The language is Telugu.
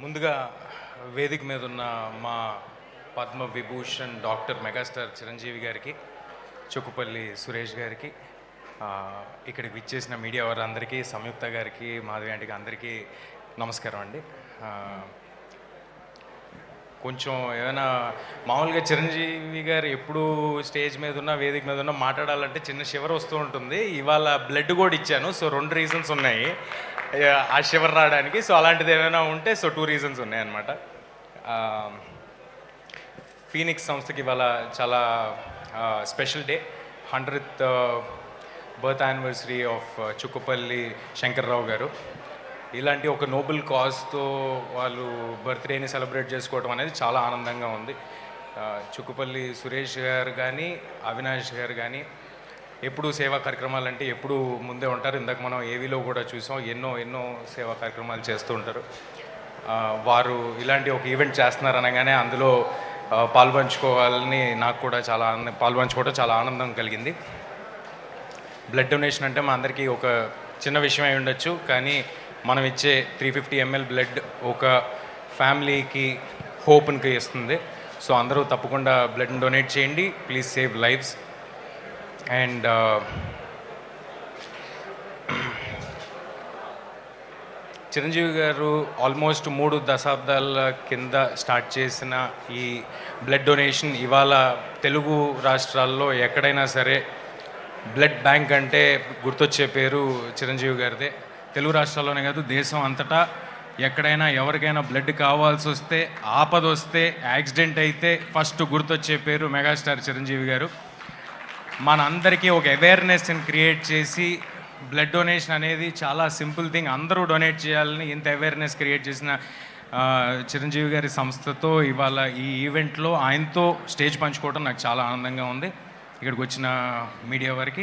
ముందుగా వేదిక మీద ఉన్న మా పద్మ విభూషణ్ డాక్టర్ మెగాస్టార్ చిరంజీవి గారికి, చుక్కుపల్లి సురేష్ గారికి, ఇక్కడికి విచ్చేసిన మీడియా వారందరికీ, సంయుక్త గారికి, మాధవి ఆంటీకి అందరికీ నమస్కారం అండి. కొంచెం ఏమైనా మామూలుగా చిరంజీవి గారు ఎప్పుడు స్టేజ్ మీద ఉన్న వేదిక మీద ఉన్న మాట్లాడాలంటే చిన్న షివర్ వస్తూ ఉంటుంది. ఇవాళ బ్లడ్ కూడా ఇచ్చాను. సో 2 రీజన్స్ ఉన్నాయి ఆ షివర్ రావడానికి. సో అలాంటిది ఏమైనా ఉంటే 2 రీజన్స్ ఉన్నాయన్నమాట. ఫీనిక్స్ సంస్థకి ఇవాళ చాలా special day, 100th birth anniversary of Chukkupalli Shankar Rao గారు. ఇలాంటి ఒక నోబెల్ కాజ్తో వాళ్ళు బర్త్డేని సెలబ్రేట్ చేసుకోవడం అనేది చాలా ఆనందంగా ఉంది. చుక్కుపల్లి సురేష్ గారు కానీ, అవినాష్ గారు కానీ ఎప్పుడు సేవా కార్యక్రమాలు అంటే ఎప్పుడు ముందే ఉంటారు. ఇందాక మనం ఏవీలో కూడా చూసాం, ఎన్నో సేవా కార్యక్రమాలు చేస్తూ ఉంటారు. వారు ఇలాంటి ఒక ఈవెంట్ చేస్తున్నారు అనగానే అందులో పాల్పంచుకోవాలని నాకు కూడా పాల్పంచుకోవడం చాలా ఆనందం కలిగింది. బ్లడ్ డొనేషన్ అంటే మా అందరికీ ఒక చిన్న విషయం అయి ఉండొచ్చు, కానీ మనం ఇచ్చే 350 ml బ్లడ్ ఒక ఫ్యామిలీకి హోప్కి ఇస్తుంది. సో అందరూ తప్పకుండా బ్లడ్ని డొనేట్ చేయండి. Please save lives. And Chiranjeevi గారు ఆల్మోస్ట్ 3 దశాబ్దాల కింద స్టార్ట్ చేసిన ఈ బ్లడ్ డొనేషన్ ఇవాళ తెలుగు రాష్ట్రాల్లో ఎక్కడైనా సరే బ్లడ్ బ్యాంక్ అంటే గుర్తొచ్చే పేరు చిరంజీవి గారిదే. తెలుగు రాష్ట్రాల్లోనే కాదు, దేశం అంతటా ఎక్కడైనా ఎవరికైనా బ్లడ్ కావాల్సి వస్తే, ఆపద వస్తే, యాక్సిడెంట్ అయితే ఫస్ట్ గుర్తొచ్చే పేరు మెగాస్టార్ చిరంజీవి గారు. మనందరికీ ఒక అవేర్నెస్ని క్రియేట్ చేసి బ్లడ్ డొనేషన్ అనేది చాలా సింపుల్ థింగ్, అందరూ డొనేట్ చేయాలని ఇంత అవేర్నెస్ క్రియేట్ చేసిన చిరంజీవి గారి సంస్థతో ఇవాళ ఈ ఈవెంట్లో ఆయనతో స్టేజ్ పంచుకోవడం నాకు చాలా ఆనందంగా ఉంది. ఇక్కడికి వచ్చిన మీడియా వారికి